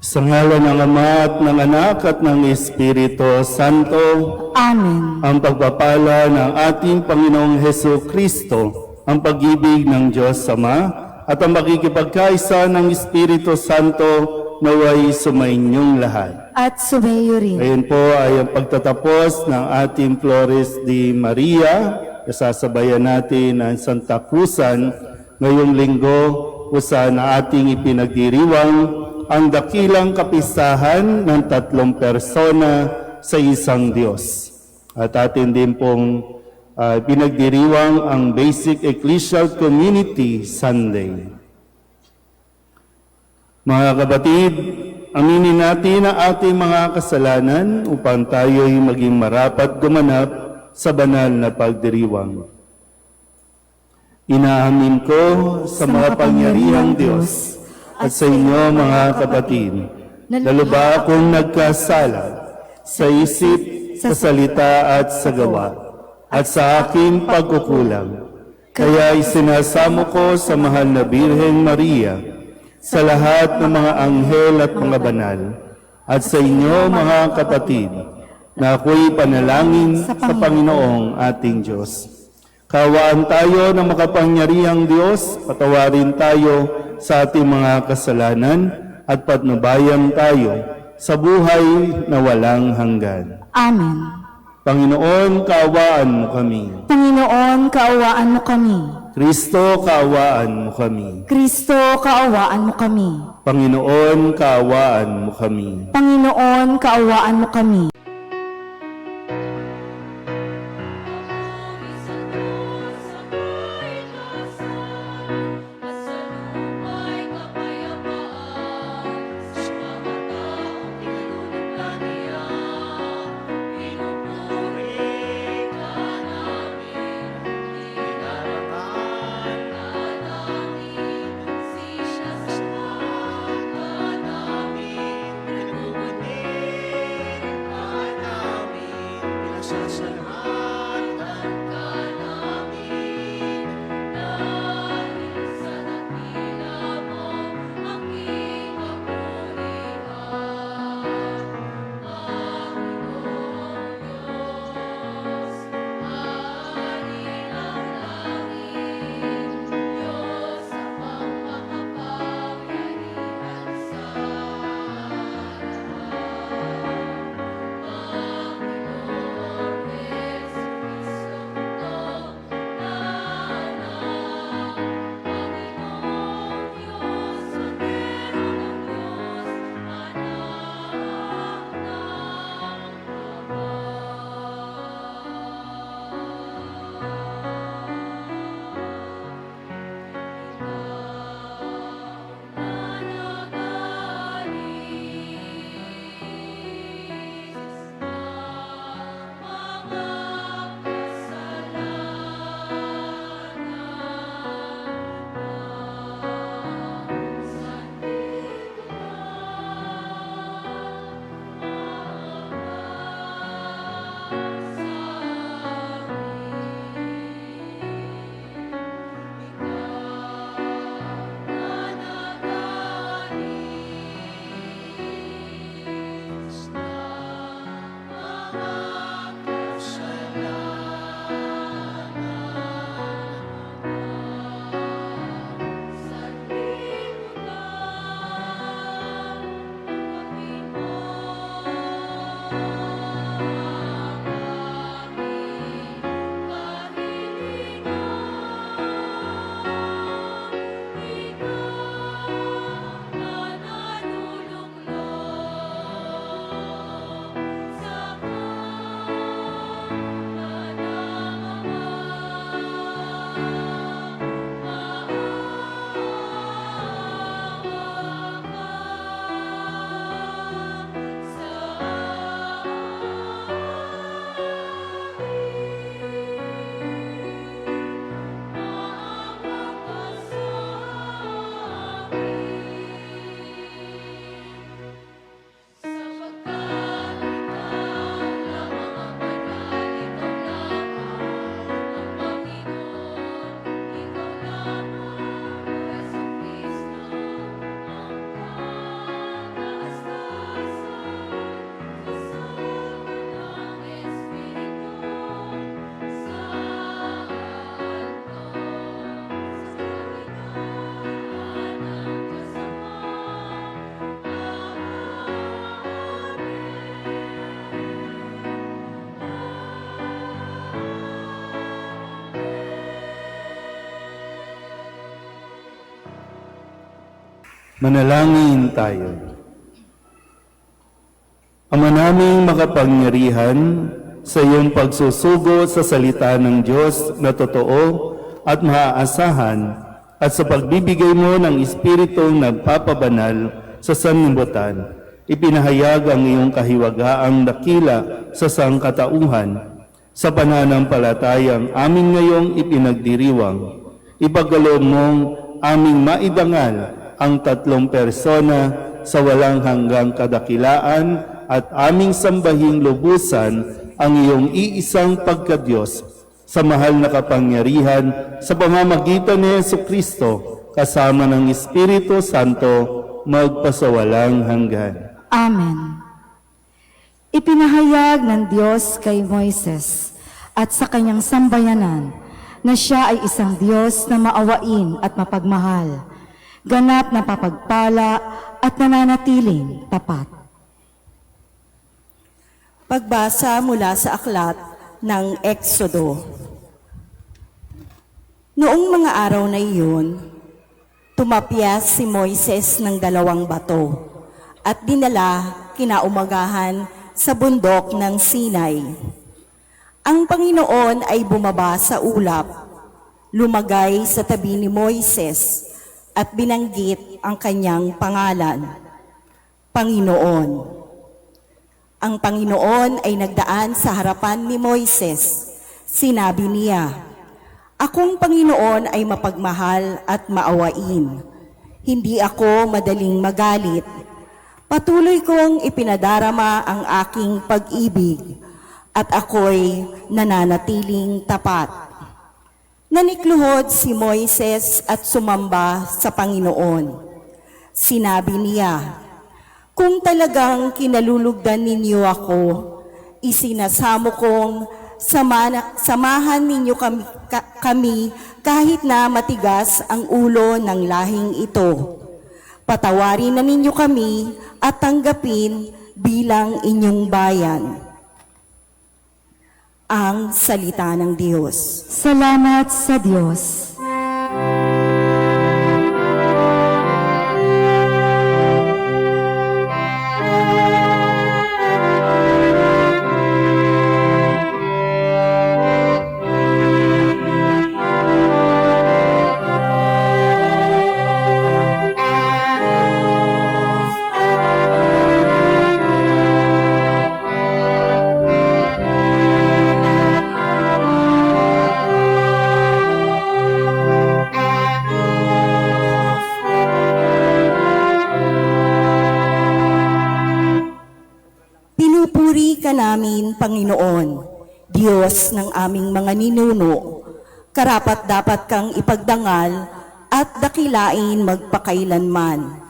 Sa ngalan ng Ama at ng Anak at ng Espiritu Santo. Amen. Ang pagpapala ng ating Panginoong Heso Kristo, ang pag-ibig ng Diyos Ama, at ang makikipagkaisa ng Espiritu Santo naway sumainyong lahat. At sumayo rin. Ngayon po ay ang pagtatapos ng ating Flores de Maria. Kasasabayan natin ang Santa Cruzan ngayong linggo kung saan ating ipinagdiriwang ang dakilang kapistahan ng 3 persona sa isang Diyos. At atin din pong pinagdiriwang ang Basic Ecclesial Community Sunday. Mga kapatid, aminin natin ang ating mga kasalanan upang tayo'y maging marapat gumanap sa banal na pagdiriwang. Inaamin ko sa makapangyarihang Diyos at sa inyo mga kapatid, na lubha akong nagkasala sa isip, sa salita at sa gawa, at sa aking pagkukulang. Kaya isinasamo ko sa mahal na Birhen Maria, sa lahat ng mga anghel at mga banal, at sa inyo mga kapatid, na ako'y panalangin sa Panginoong ating Diyos. Kawaan tayo ng makapangyarihang Diyos, patawarin tayo sa ating mga kasalanan at patnubayan tayo sa buhay na walang hanggan. Amen. Panginoon, kaawaan mo kami. Panginoon, kaawaan mo kami. Kristo, kaawaan mo kami. Kristo, kaawaan mo kami. Panginoon, kaawaan mo kami. Panginoon, kaawaan mo kami. Manalangin tayo. Ama naming makapangyarihan, sa iyong pagsusugo sa salita ng Diyos na totoo at maaasahan at sa pagbibigay mo ng Espiritong nagpapabanal sa sanlibutan, ipinahayag ang iyong kahiwagaang dakila sa sangkatauhan. Sa pananampalatayang aming ngayong ipinagdiriwang, ipagkaloob mong aming maidangal ang tatlong persona sa walang hanggang kadakilaan at aming sambahing lubusan ang iyong iisang pagkadiyos sa mahal na kapangyarihan sa pamamagitan ni Jesucristo kasama ng Espiritu Santo magpasawalang hanggan. Amen. Ipinahayag ng Diyos kay Moises at sa kanyang sambayanan na siya ay isang Diyos na maawain at mapagmahal, ganap na papagpala at nananatiling tapat. Pagbasa mula sa aklat ng Exodo. Noong mga araw na iyon, tumapyas si Moises ng 2 bato at dinala kinaumagahan sa bundok ng Sinai. Ang Panginoon ay bumaba sa ulap, lumagay sa tabi ni Moises at binanggit ang kanyang pangalan, Panginoon. Ang Panginoon ay nagdaan sa harapan ni Moises. Sinabi niya, "Akong Panginoon ay mapagmahal at maawain. Hindi ako madaling magalit. Patuloy kong ipinadarama ang aking pag-ibig at ako'y nananatiling tapat." Nanikluhod si Moises at sumamba sa Panginoon. Sinabi niya, "Kung talagang kinalulugdan ninyo ako, isinasamo kong samahan ninyo kami kahit na matigas ang ulo ng lahing ito. Patawarin na ninyo kami at tanggapin bilang inyong bayan." Ang salita ng Diyos. Salamat sa Diyos. Pinupuri ka namin, Panginoon, Diyos ng aming mga ninuno. Karapat-dapat kang ipagdangal at dakilain magpakailanman.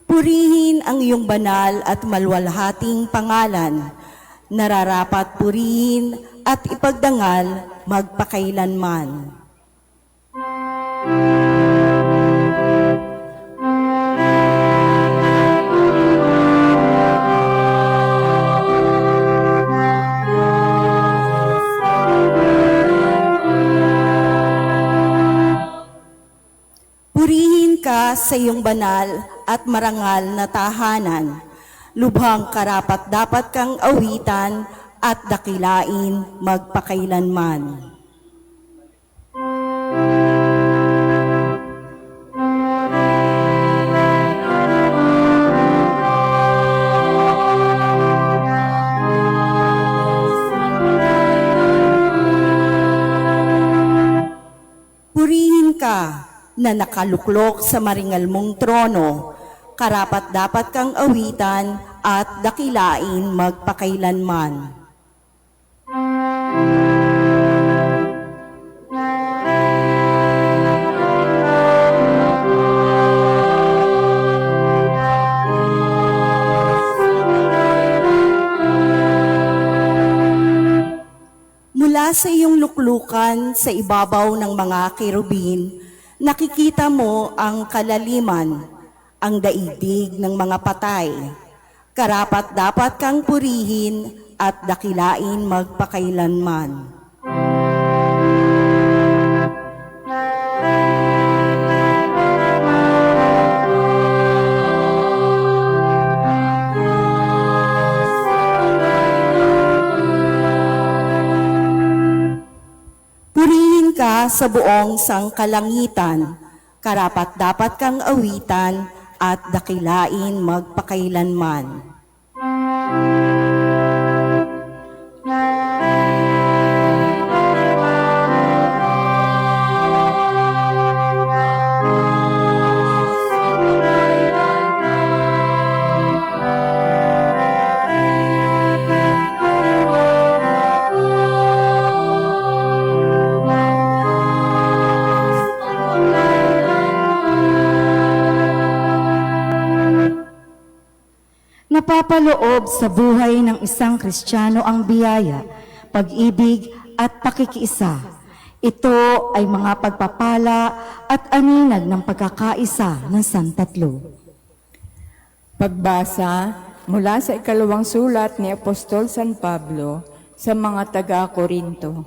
Purihin ang iyong banal at maluwalhating pangalan. Nararapat purihin at ipagdangal magpakailanman. Purihin ka sa iyong banal at marangal na tahanan. Lubhang karapat-dapat kang awitan at dakilain magpakailanman. Purihin ka na nakaluklok sa maringal mong trono, karapat-dapat kang awitan at dakilain magpakailanman. Mula sa iyong luklukan sa ibabaw ng mga kerubin, nakikita mo ang kalaliman, ang daigdig ng mga patay. Karapat-dapat kang purihin at dakilain magpakailanman. ka sa buong sangkalangitan, karapat-dapat kang awitan at dakilain magpakailanman. Napapaloob sa buhay ng isang Kristiyano ang biyaya, pag-ibig at pakikiisa. Ito ay mga pagpapala at aninag ng pagkakaisa ng Santatlo. Pagbasa mula sa ikalawang sulat ni Apostol San Pablo sa mga taga-Korinto.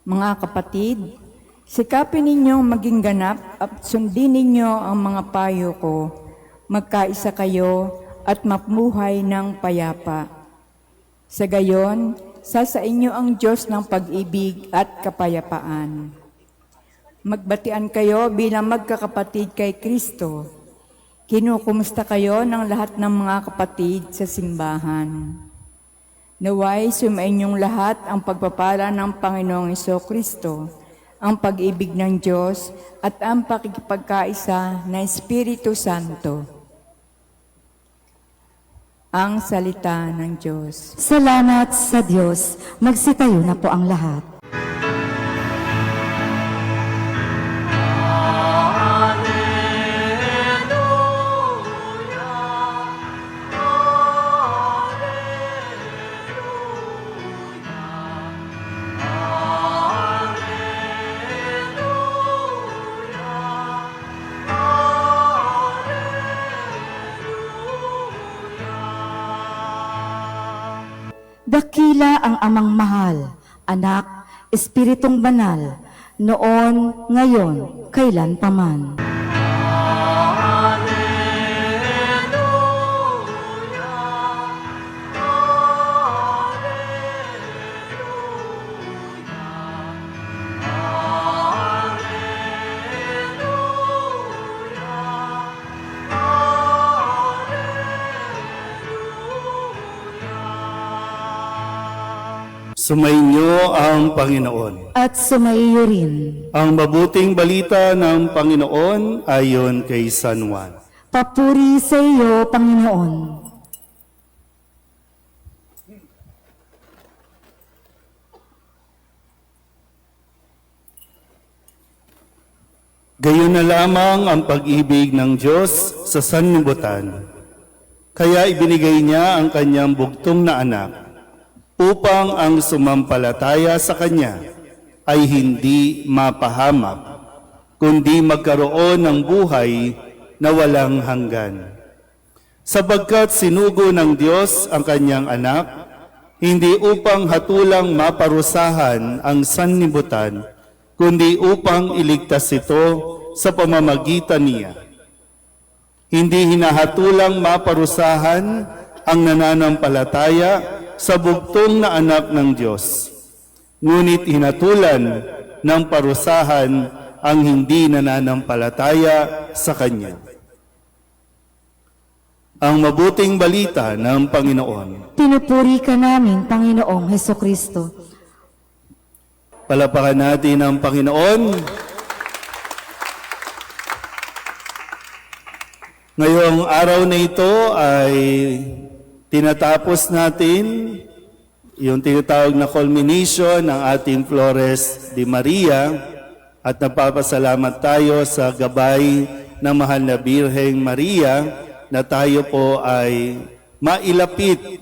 Mga kapatid, sikapin ninyong maging ganap at sundin ninyo ang mga payo ko. Magkaisa kayo at mamuhay ng payapa. Sa gayon, sasainyo ang Diyos ng pag-ibig at kapayapaan. Magbatian kayo bilang magkakapatid kay Kristo. Kinukumusta kayo ng lahat ng mga kapatid sa simbahan. Naway sumainyong lahat ang pagpapala ng Panginoong Kristo, ang pag-ibig ng Diyos at ang pakikipagkaisa ng Espiritu Santo. Ang salita ng Diyos. Salamat sa Diyos. Magsitayo na po ang lahat. Dakila ang amang mahal, anak, espiritong banal, noon, ngayon, kailan paman. Sumainyo ang Panginoon. At sumaiyo rin. Ang mabuting balita ng Panginoon ayon kay San Juan. Papuri sa iyo, Panginoon. Gayon na lamang ang pag-ibig ng Diyos sa sanlibutan. Kaya ibinigay niya ang kanyang bugtong na anak upang ang sumampalataya sa Kanya ay hindi mapahamak, kundi magkaroon ng buhay na walang hanggan. Sapagkat sinugo ng Diyos ang Kanyang anak, hindi upang hatulang maparusahan ang sanlibutan, kundi upang iligtas ito sa pamamagitan niya. Hindi hinahatulang maparusahan ang nananampalataya sa bugtong na anak ng Diyos. Ngunit hinatulan ng parusahan ang hindi nananampalataya sa Kanya. Ang mabuting balita ng Panginoon. Pinupuri ka namin, Panginoong Hesukristo. Palapakan natin ang Panginoon. Ngayong araw na ito ay tinatapos natin yung tinatawag na culmination ng ating Flores de Maria at nagpapasalamat tayo sa gabay ng Mahal na Birheng Maria na tayo po ay mailapit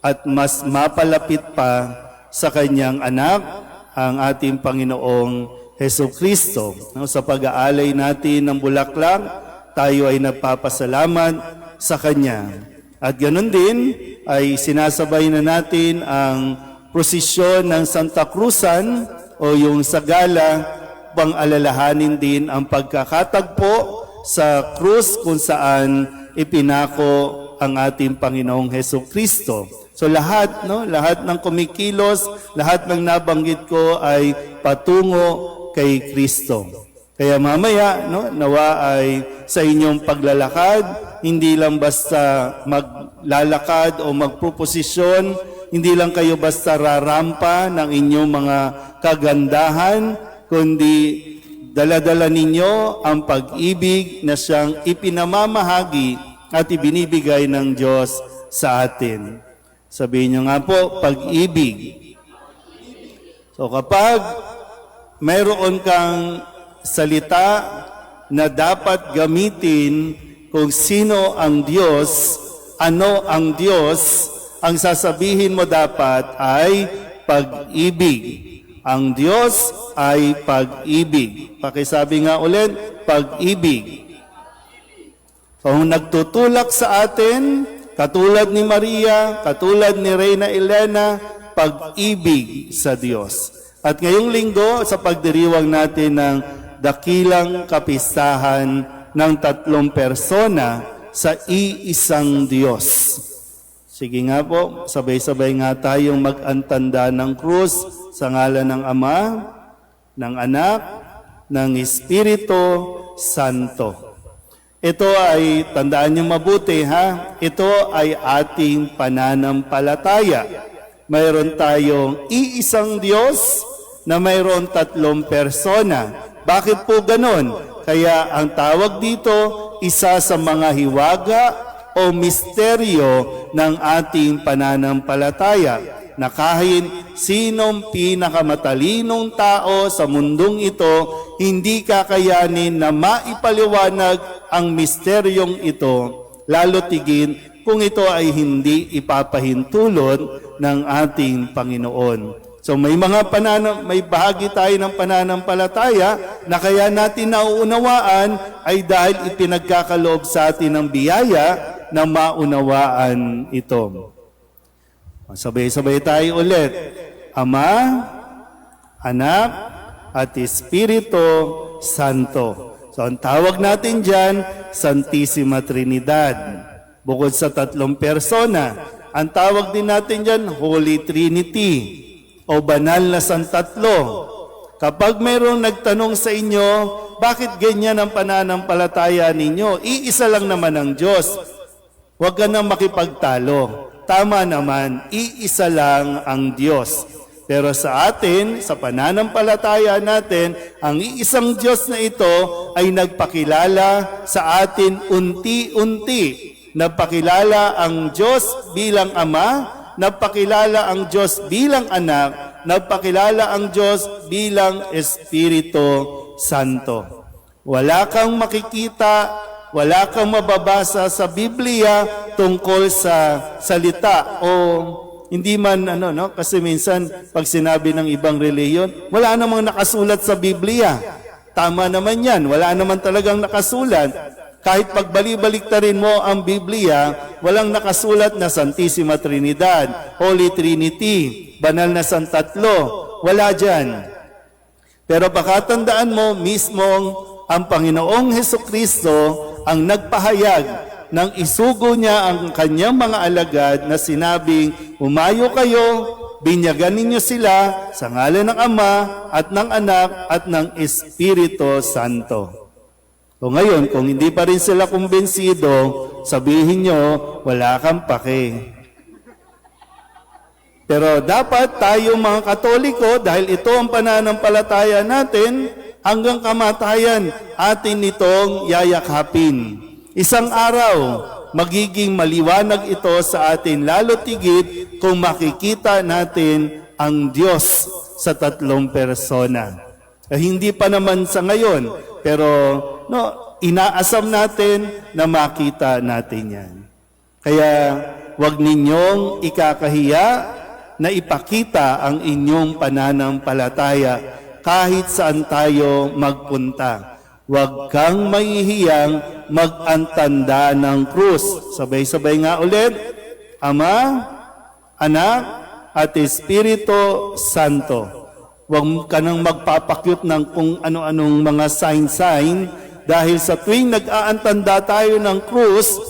at mas mapalapit pa sa kanyang anak, ang ating Panginoong Hesukristo. Sa pag-aalay natin ng bulaklak, tayo ay nagpapasalamat sa Kanya. At ganoon din ay sinasabay na natin ang prosesyon ng Santa Cruzan o yung sagala pang alalahanin din ang pagkakatagpo sa krus kung saan ipinako ang ating Panginoong Hesukristo. So lahat, no, lahat ng kumikilos, lahat ng nabanggit ko ay patungo kay Kristo. Kaya mamaya, no, nawa ay sa inyong paglalakad, hindi lang basta maglalakad o magproposisyon, hindi lang kayo basta rarampa ng inyong mga kagandahan, kundi dala-dala ninyo ang pag-ibig na siyang ipinamamahagi at ibinibigay ng Diyos sa atin. Sabihin nyo nga po, pag-ibig. So kapag mayroon kang salita na dapat gamitin kung sino ang Diyos, ano ang Diyos, ang sasabihin mo dapat ay pag-ibig. Ang Diyos ay pag-ibig. Pakisabi nga ulit, pag-ibig. Kung nagtutulak sa atin, katulad ni Maria, katulad ni Reyna Elena, pag-ibig sa Diyos. At ngayong linggo, sa pagdiriwang natin ng dakilang kapistahan ng 3 persona sa iisang Diyos. Sige nga po, sabay-sabay nga tayong mag-antanda ng krus sa ngalan ng Ama, ng Anak, ng Espiritu Santo. Ito ay, tandaan niyo mabuti ha, ito ay ating pananampalataya. Mayroon tayong iisang Diyos na mayroon 3 persona. Bakit po ganon? Kaya ang tawag dito, isa sa mga hiwaga o misteryo ng ating pananampalataya na kahit sinong pinakamatalinong tao sa mundong ito, hindi kakayanin na maipaliwanag ang misteryong ito, lalo tigin kung ito ay hindi ipapahintulot ng ating Panginoon. So may bahagi tayo ng pananampalataya na kaya natin nauunawaan ay dahil ipinagkakaloob sa atin ng biyaya na maunawaan ito. Sabay-sabay tayo ulit. Ama, Anak, at Espiritu Santo. So ang tawag natin dyan, Santissima Trinidad. Bukod sa 3 persona, ang tawag din natin dyan, Holy Trinity o banal na santatlo. Kapag mayroong nagtanong sa inyo, bakit ganyan ang pananampalataya ninyo? Iisa lang naman ang Diyos. Huwag ka nang makipagtalo. Tama naman, iisa lang ang Diyos. Pero sa atin, sa pananampalataya natin, ang iisang Diyos na ito ay nagpakilala sa atin unti-unti. Nagpakilala ang Diyos bilang Ama, nagpakilala ang Diyos bilang Anak, nagpakilala ang Diyos bilang Espiritu Santo. Wala kang makikita, wala kang mababasa sa Biblia tungkol sa salita o hindi man kasi minsan pag sinabi ng ibang reliyon, wala namang nakasulat sa Biblia. Tama naman yan, wala naman talagang nakasulat. Kahit pagbalik-baliktarin mo ang Biblia, walang nakasulat na Santissima Trinidad, Holy Trinity, banal na santatlo. Wala dyan. Pero pakatandaan mo, mismong ang Panginoong Hesukristo ang nagpahayag nang isugo niya ang kanyang mga alagad na sinabing, umayo kayo, binyagan ninyo sila sa ngalan ng Ama at ng Anak at ng Espiritu Santo. So ngayon, kung hindi pa rin sila kumbensido, sabihin nyo, wala kang pake. Pero dapat tayong mga Katoliko, dahil ito ang pananampalataya natin, hanggang kamatayan atin itong yayakapin. Isang araw, magiging maliwanag ito sa atin, lalo tigit kung makikita natin ang Diyos sa 3 persona. Hindi pa naman sa ngayon, pero inaasam natin na makita natin yan. Kaya wag ninyong ikakahiya na ipakita ang inyong pananampalataya kahit saan tayo magpunta. Wag kang mahihiyang mag-antanda ng krus. Sabay-sabay nga ulit, Ama, Anak, at Espiritu Santo. Huwag ka nang magpapakyut ng kung ano-anong mga sign-sign dahil sa tuwing nag-aantanda tayo ng krus,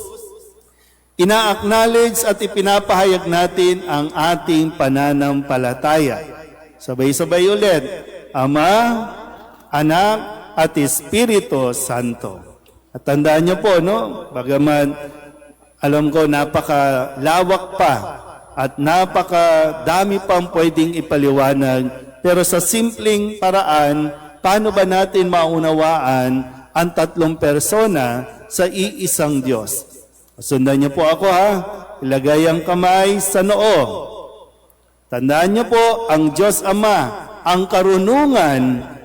ina-acknowledge at ipinapahayag natin ang ating pananampalataya. Sabay-sabay ulit, Ama, Anak, at Espiritu Santo. At tandaan niyo po, no? Bagaman alam ko napakalawak pa at napakadami pang pwedeng ipaliwanag, pero sa simpleng paraan, paano ba natin maunawaan ang tatlong persona sa iisang Diyos? Sundan niyo po ako ha. Ilagay ang kamay sa noo. Tandaan niyo po, ang Diyos Ama, ang karunungan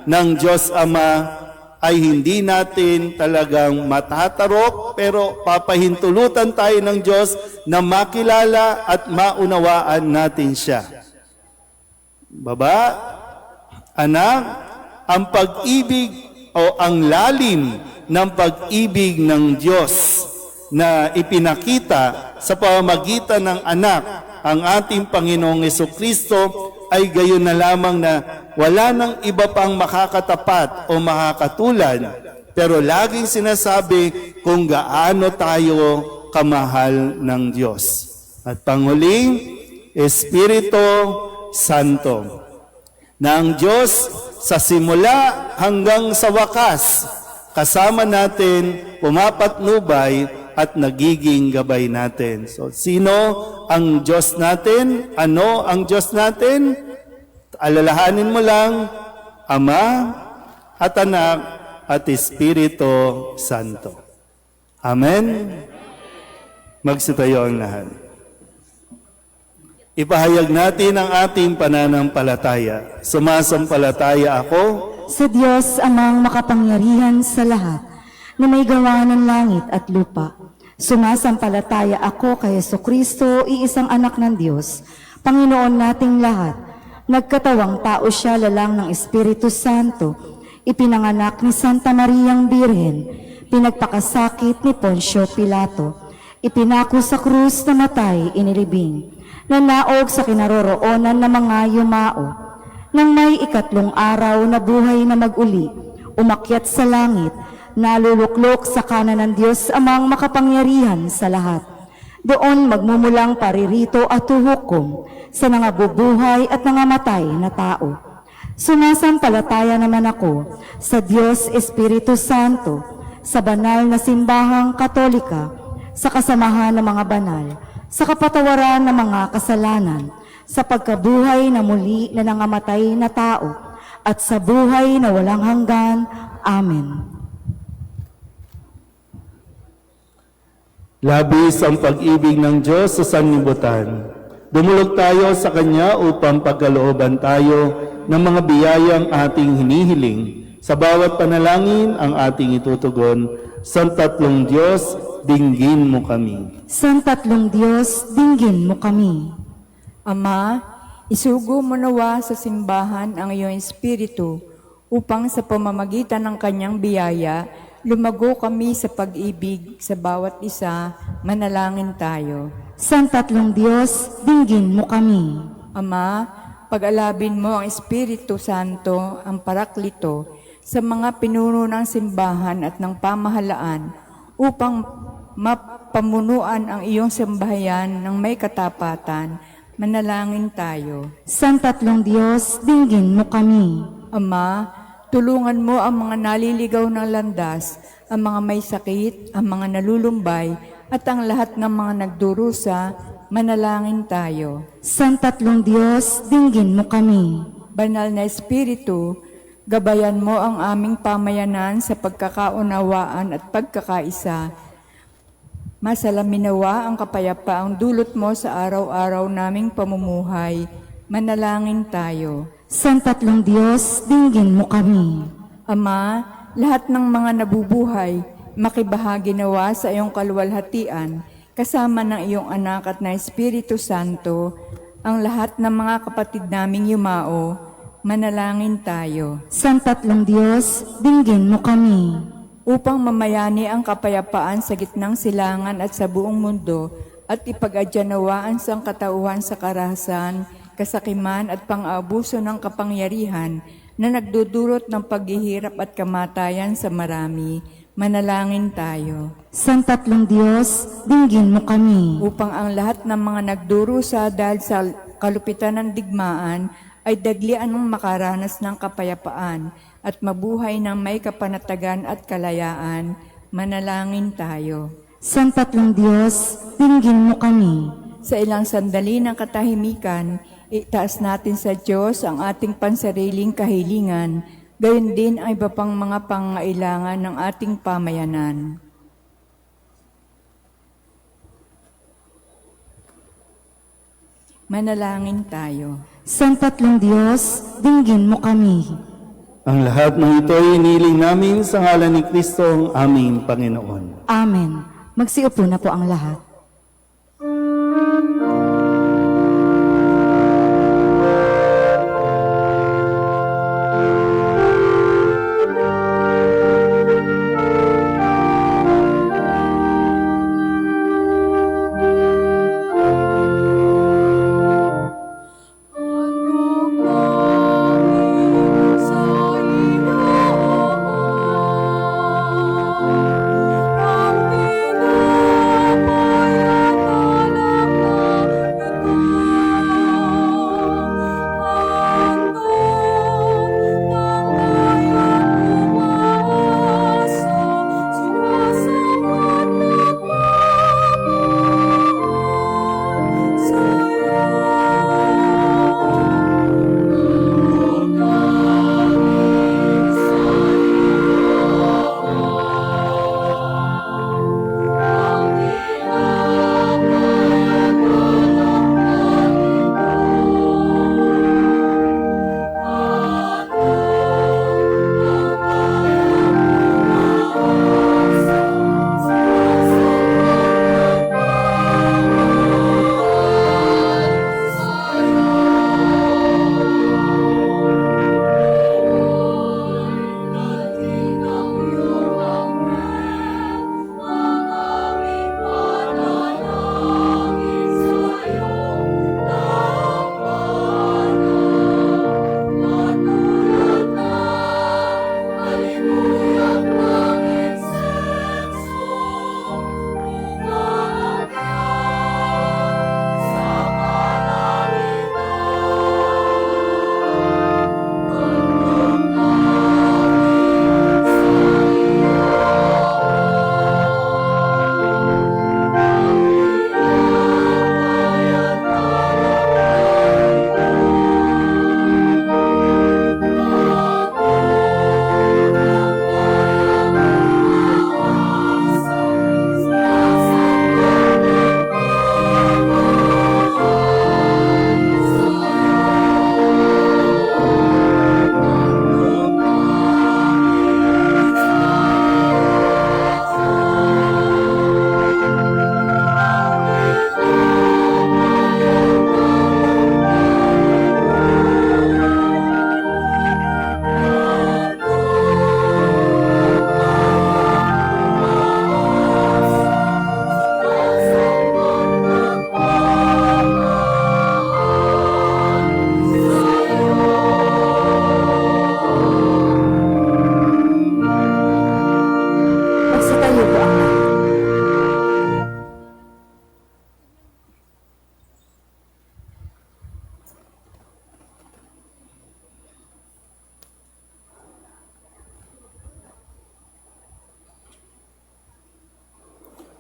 ng Diyos Ama ay hindi natin talagang matatarok, pero papahintulutan tayo ng Diyos na makilala at maunawaan natin siya. Baba, anak, ang pag-ibig o ang lalim ng pag-ibig ng Diyos na ipinakita sa pamamagitan ng anak, ang ating Panginoong Jesucristo, ay gayon na lamang na wala nang iba pang makakatapat o makakatulad, pero laging sinasabi kung gaano tayo kamahal ng Diyos. At panghuli, Espiritu Santo, na ang Diyos sa simula hanggang sa wakas, kasama natin, pumapatnubay at nagiging gabay natin. So, sino ang Diyos natin? Ano ang Diyos natin? Alalahanin mo lang, Ama at Anak at Espiritu Santo. Amen? Magsitayo ang lahat. Ipahayag natin ang ating pananampalataya. Sumasampalataya ako Sa Diyos amang makapangyarihan sa lahat, na may gawa ng langit at lupa. Sumasampalataya ako kay Jesucristo, iisang anak ng Diyos, Panginoon nating lahat. Nagkatawang tao siya lalang ng Espiritu Santo, ipinanganak ni Santa Mariang Birhen, pinagpakasakit ni Poncio Pilato, ipinako sa krus na matay, inilibing, nanaog sa kinaroroonan ng mga yumao, nang may ikatlong araw na buhay na mag-uli, umakyat sa langit, naluluklok sa kanan ng Diyos amang makapangyarihan sa lahat. Doon magmumulang paririto at huhukom sa nangabubuhay at nangamatay na tao. Sumasampalataya naman ako sa Diyos Espiritu Santo, sa banal na simbahang Katolika, sa kasamahan ng mga banal, sa kapatawaran ng mga kasalanan, sa pagkabuhay na muli na nangamatay na tao, at sa buhay na walang hanggan. Amen. labis ang pag-ibig ng Diyos sa sanlibutan. Dumulog tayo sa Kanya upang pagkalooban tayo ng mga biyayang ating hinihiling. Sa bawat panalangin ang ating itutugon, San Tatlong Diyos, dinggin mo kami. San Tatlong Diyos, dinggin mo kami. Ama, isugo mo nawa sa simbahan ang iyong Espiritu upang sa pamamagitan ng kanyang biyaya, lumago kami sa pag-ibig sa bawat isa. Manalangin tayo. San Tatlong Diyos, dinggin mo kami. Ama, pag-alabin mo ang Espiritu Santo, ang Paraklito, sa mga pinuno ng simbahan at ng pamahalaan upang mapamunuan ang iyong sambahayan ng may katapatan. Manalangin tayo. San Tatlong Diyos, dinggin mo kami. Ama, tulungan mo ang mga naliligaw ng landas, ang mga may sakit, ang mga nalulumbay, at ang lahat ng mga nagdurusa. Manalangin tayo. San Tatlong Diyos, dinggin mo kami. Banal na Espiritu, gabayan mo ang aming pamayanan sa pagkakaunawaan at pagkakaisa. Masalaminawa ang kapayapaang dulot mo sa araw-araw naming pamumuhay. Manalangin tayo. San Tatlong Diyos, dinggin mo kami. Ama, lahat ng mga nabubuhay, makibahagi nawa sa iyong kaluwalhatian, kasama ng iyong anak at na Espiritu Santo, ang lahat ng mga kapatid naming yumao. Manalangin tayo. San Tatlong Diyos, dinggin mo kami. Upang mamayani ang kapayapaan sa gitnang silangan at sa buong mundo, at ipag-adyanawaan sa katauhan sa karahasan, kasakiman at pang-aabuso ng kapangyarihan na nagdudulot ng paghihirap at kamatayan sa marami. Manalangin tayo. Sang tatlong Diyos, dinggin mo kami. Upang ang lahat ng mga nagdurusa dahil sa kalupitan ng digmaan ay daglian ng makaranas ng kapayapaan at mabuhay ng may kapanatagan at kalayaan. Manalangin tayo. Sang tatlong Diyos, dinggin mo kami. Sa ilang sandali ng katahimikan, itaas natin sa Diyos ang ating pansariling kahilingan, gayon din ang iba pang mga pangailangan ng ating pamayanan. Manalangin tayo. Sang tatlong Diyos, dinggin mo kami. Ang lahat ng ito ay iniling namin sa ngalan ni Kristo ang aming Panginoon. Amen. Magsiupo na po ang lahat.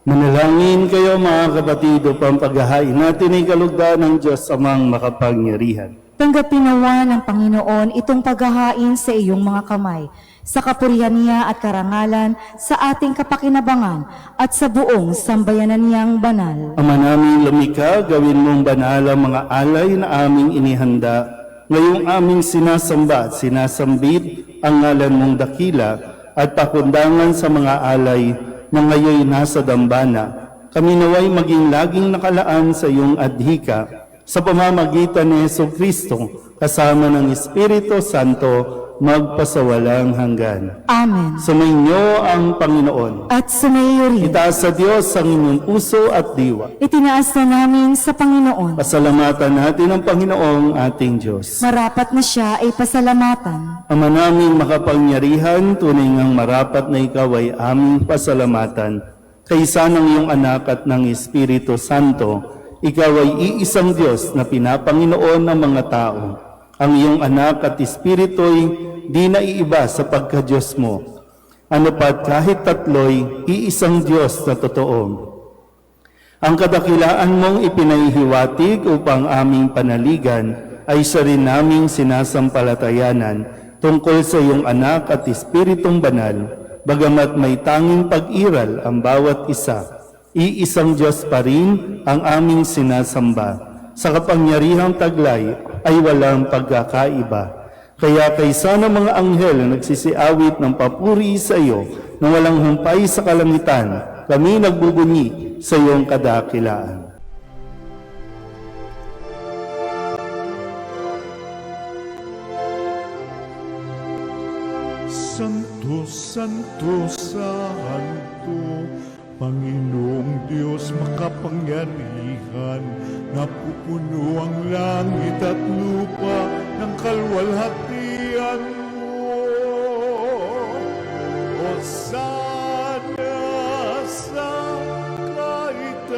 Manalangin kayo mga kapatid upang paghahain natin ay kalugdan ng Diyos amang makapangyarihan. Tanggapin nawa ng Panginoon itong paghahain sa iyong mga kamay, sa kapurihan niya at karangalan, sa ating kapakinabangan at sa buong sambayanan niyang banal. Ama naming lumikha, gawin mong banal ang mga alay na aming inihanda. Ngayong aming sinasamba at sinasambit ang ngalan mong dakila at pakundangan sa mga alay na ngayon nasa dambana. Kami naway maging laging nakalaan sa iyong adhika sa pamamagitan ni Jesu Kristo kasama ng Espiritu Santo magpasawalang hanggan. Amen. Sumainyo ang Panginoon. At sumayo rin. Itaas sa Diyos ang inyong puso at diwa. Itinaas na namin sa Panginoon. Pasalamatan natin ang Panginoong ating Diyos. Marapat na siya ay pasalamatan. Ama naming makapangyarihan, tunay ngang marapat na ikaw ay aming pasalamatan. Kaysa ng iyong anak at ng Espiritu Santo, ikaw ay iisang Diyos na pinapanginoon ng mga tao. Ang iyong anak at Espiritu ay di naiiba sa pagka-Diyos mo. Ano pat kahit tatlo'y iisang Diyos na totoo. Ang kadakilaan mong ipinahihiwatig upang aming panaligan ay siya rin naming sinasampalatayanan tungkol sa iyong anak at Espiritong Banal, bagamat may tanging pag-iral ang bawat isa. Iisang Diyos pa rin ang aming sinasamba. Sa kapangyarihang taglay ay walang pagkakaiba. Kaya kaysa ng mga anghel na nagsisiawit ng papuri sa iyo na walang humpay sa kalangitan, kami nagbubunyi sa iyong kadakilaan. Santo, Santo, Santo, Panginoong Diyos makapangyarihan, napupuno ang langit at lupa ng kalwalhatian mo. Hosana sa kaitaasan,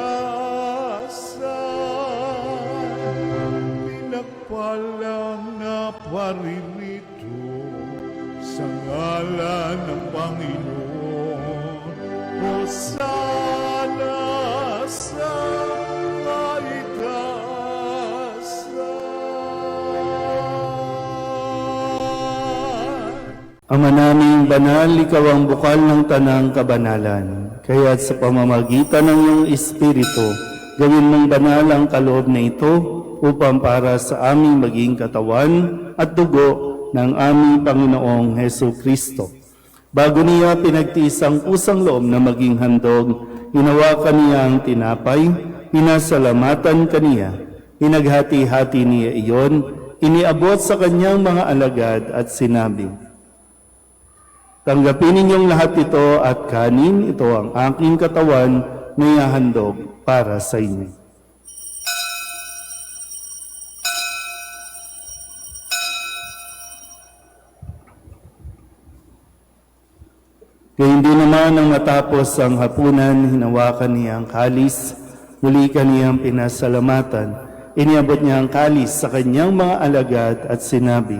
pinagpalang na paririto sa ngalan ng Panginoon. Hosana sa kaitaasan. Ama naming banal, ikaw ang bukal ng tanang kabanalan. Kaya't sa pamamagitan ng iyong Espiritu, gawin mong banal ang kaloob na ito upang para sa aming maging katawan at dugo ng aming Panginoong Hesu Kristo. Bago niya pinagtiis ang kusang loob na maging handog, hinawakan niya ang tinapay, pinasalamatan kaniya, inaghati-hati niya iyon, iniabot sa kanyang mga alagad at sinabi, "Tanggapin ninyong lahat ito at kanin, ito ang aking katawan na ihahandog para sa inyo." Gayun din naman nang matapos ang hapunan, hinawakan niya ang kalis, muli kaniyang pinasalamatan, iniabot niya ang kalis sa kanyang mga alagad at sinabi,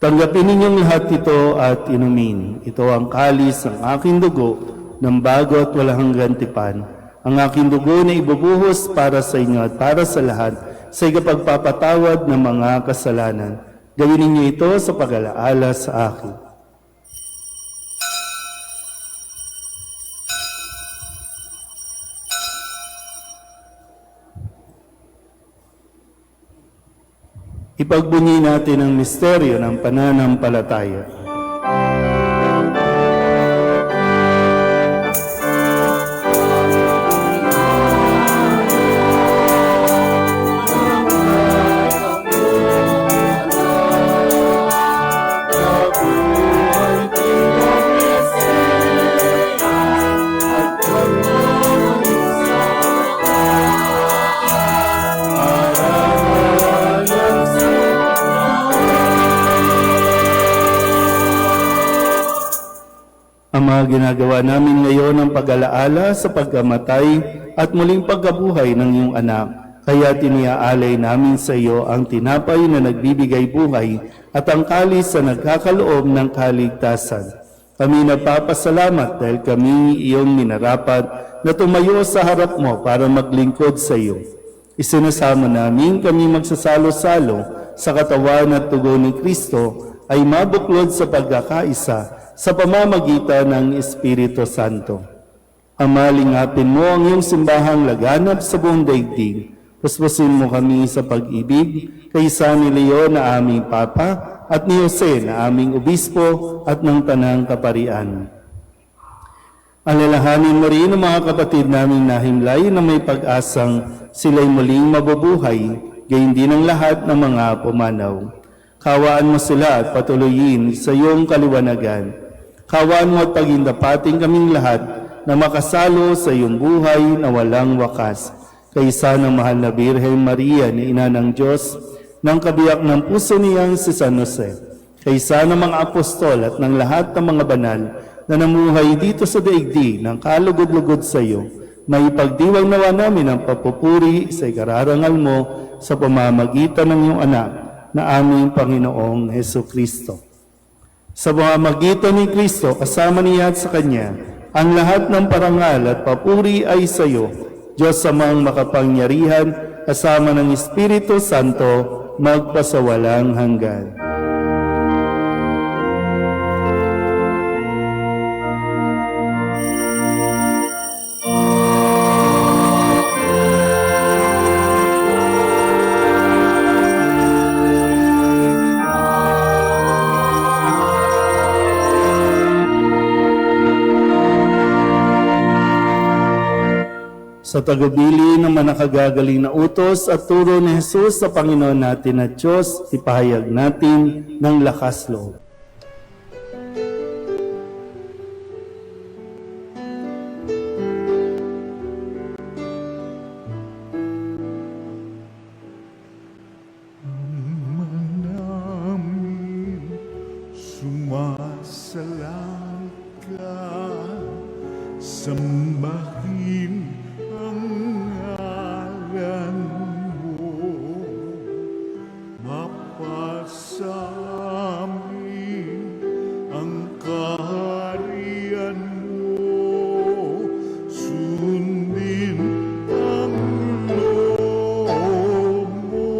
"Tanggapin ninyong lahat ito at inumin. Ito ang kalis ng aking dugo ng bago at walang hanggang tipan. Ang aking dugo na ibubuhos para sa inyo at para sa lahat sa ikapagpapatawad ng mga kasalanan. Gawin ninyo ito sa pag-alaala sa akin." Ipagbunyi natin ang misteryo ng pananampalataya. Ama, ginagawa namin ngayon ang pag-alaala sa pagkamatay at muling pagkabuhay ng iyong anak. Kaya tiniaalay namin sa iyo ang tinapay na nagbibigay buhay at ang kalis na nagkakaloob ng kaligtasan. Kami nagpapasalamat dahil kami iyong minarapat na tumayo sa harap mo para maglingkod sa iyo. Isinasama namin kami magsasalo-salo sa katawan at tugo ni Kristo ay mabuklod sa pagkakaisa sa pamamagitan ng Espiritu Santo. Ama, lingapin mo ang iyong simbahang laganap sa buong daigdig. Puspusin mo kami sa pag-ibig kaysa ni Leo na aming Papa at ni Jose na aming Obispo at ng Tanang Kaparian. Alalahanin mo rin ang mga kapatid naming nahimlay na may pag-asang sila'y muling mabubuhay, gayon din ang lahat ng mga pumanaw. Kawaan mo sila at patuloyin sa iyong kaliwanagan. Kawaan mo at pagindapating kaming lahat na makasalo sa iyong buhay na walang wakas. Kaysa ng mahal na Birhen Maria ni Ina ng Diyos, ng kabiyak ng puso niyang si San Jose, kaysa ng mga apostol at ng lahat ng mga banal na namuhay dito sa daigdig ng kalugod-lugod sa iyo, may ipagdiwang nawa namin ang papupuri sa ikararangal mo sa pamamagitan ng iyong anak na aming Panginoong Heso Kristo. Sa pamamagitan ni Kristo, kasama niya at sa Kanya, ang lahat ng parangal at papuri ay sa iyo, Diyos amang makapangyarihan, kasama ng Espiritu Santo, magpasawalang hanggan. Sa tagubilin ng manakagagaling na utos at turo ni Jesus sa Panginoon natin at Diyos, ipahayag natin ng lakas loob. namin sumasalang ka, sambahin ang ngalan mo, mapasamin ang kaharian mo, sundin ang loob mo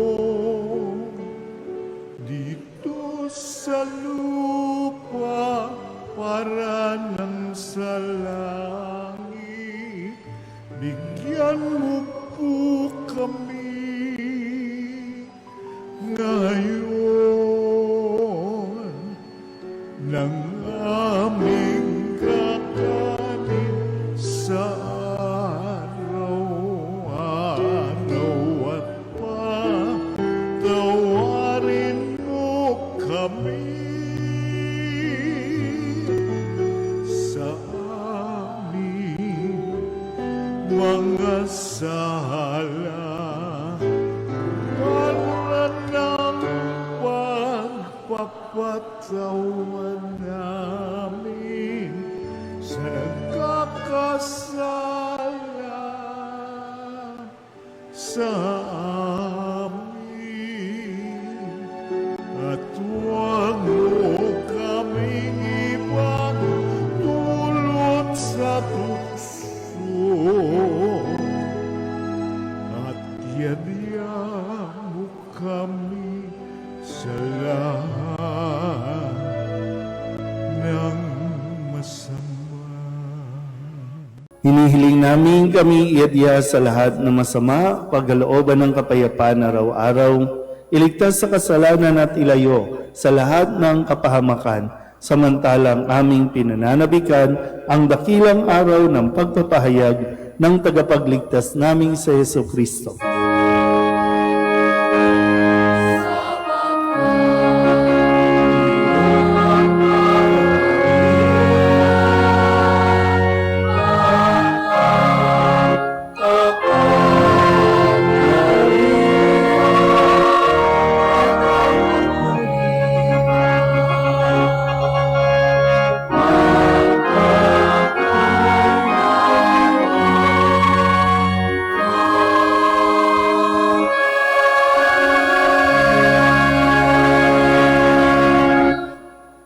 dito sa lupa para nang sa langit. Bigyan mo po kami ngayon ng aming kakanin sa araw-araw at patawarin mo kami sa aming mga sala para ng pagpapatawan namin sa nagkakasala sa amin, at huwag mo kaming ipagdulot sa tukso, at yadya mo kami sa lahat ng masama. Hinihiling namin kami iadya sa lahat ng masama, pagkalooban ng kapayapaan araw-araw, iligtas sa kasalanan at ilayo sa lahat ng kapahamakan, samantalang aming pinananabikan ang dakilang araw ng pagpapahayag ng tagapagligtas naming sa Yesu Kristo.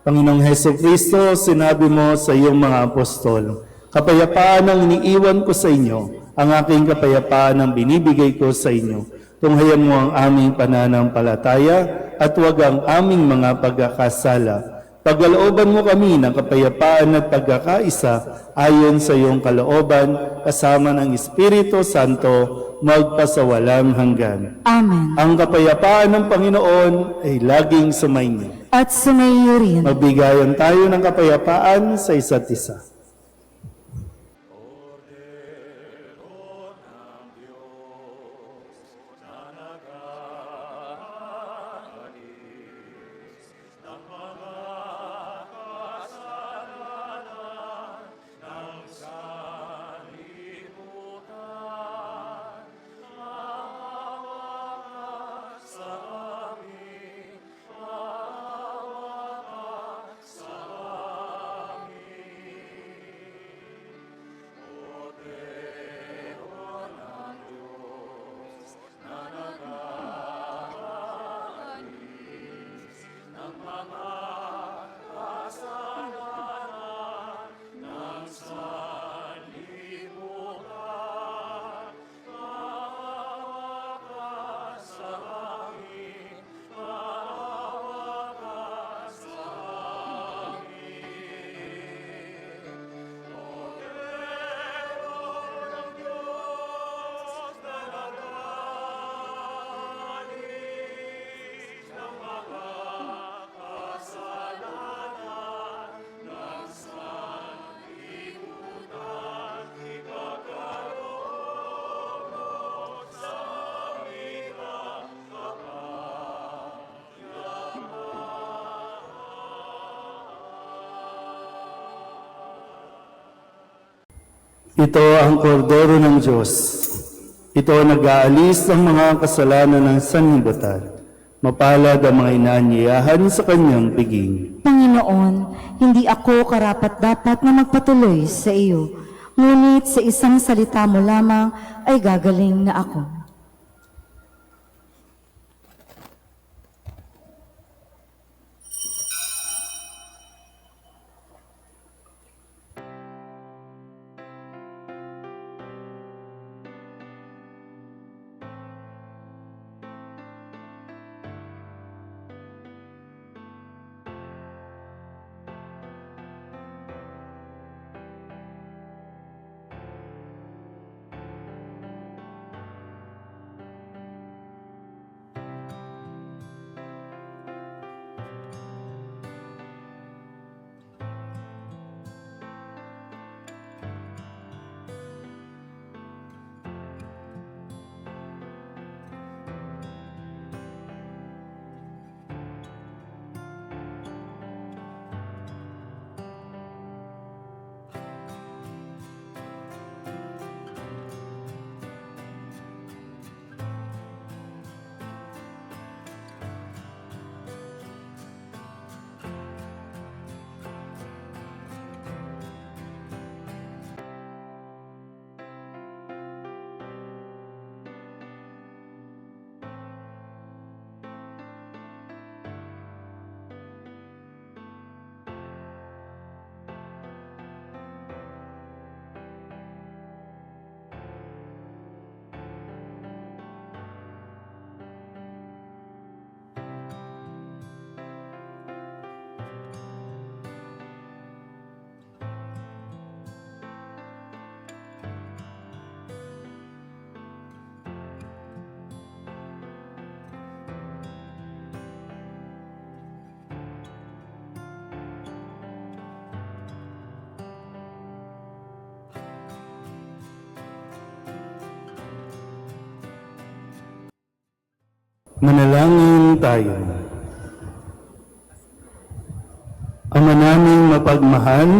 Panginoong Heso Kristo, sinabi mo sa iyong mga apostol, kapayapaan ang iniiwan ko sa inyo, ang aking kapayapaan ang binibigay ko sa inyo. Tunghayan mo ang aming pananampalataya at huwag ang aming mga pagkakasala. Pagkalooban mo kami ng kapayapaan at pagkakaisa ayon sa iyong kalooban, kasama ng Espiritu Santo, magpasawalang hanggan. Amen. Ang kapayapaan ng Panginoon ay laging sumainyo. At sumayo rin. Magbigayan tayo ng kapayapaan sa isa't isa. Ito ang kordero ng Diyos. Ito ang nag-aalis ng mga kasalanan ng sanlibutan. Mapalad ang mga inaanyayahan sa kanyang piging. Panginoon, hindi ako karapat-dapat na magpatuloy sa iyo, ngunit sa isang salita mo lamang ay gagaling na ako. Manalangin tayo. Ama naming mapagmahal,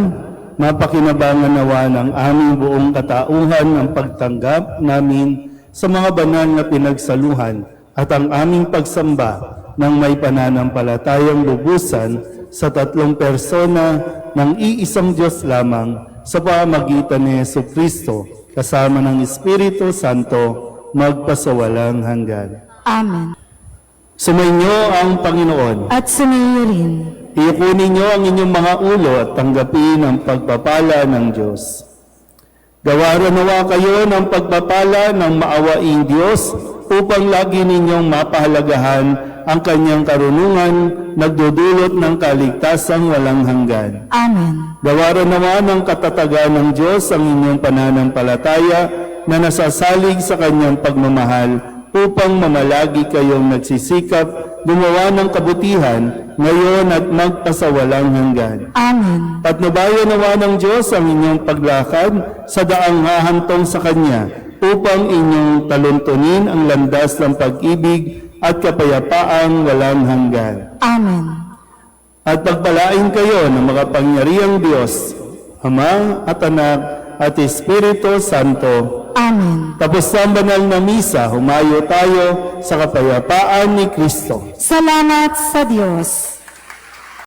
mapakinabangan nawa ng aming buong katauhan ang pagtanggap namin sa mga banal na pinagsaluhan at ang aming pagsamba ng may pananampalatayang lubusan sa tatlong persona ng iisang Diyos lamang sa pamamagitan ni Jesucristo kasama ng Espiritu Santo magpasawalang hanggan. Amen. Sumainyo ang Panginoon. At sumayo rin. Iyukunin niyo ang inyong mga ulo at tanggapin ang pagpapala ng Diyos. Gawaran nawa kayo ng pagpapala ng maawaing Diyos upang lagi ninyong mapahalagahan ang kanyang karunungan, nagdudulot ng kaligtasang walang hanggan. Amen. Gawaran nawa ng katatagan ng Diyos ang inyong pananampalataya na nasasalig sa kanyang pagmamahal upang mamalagi kayong nagsisikap gumawa ng kabutihan ngayon at magpasawalang hanggan. Amen. Patnubayan nawa ng Diyos ang inyong paglakad sa daang hahantong sa Kanya upang inyong taluntunin ang landas ng pag-ibig at kapayapaang walang hanggan. Amen. At pagpalain kayo ng makapangyarihang Diyos, Ama at Anak at Espiritu Santo. Amen. Tapos ang banal na misa, humayo tayo sa kapayapaan ni Kristo. Salamat sa Diyos.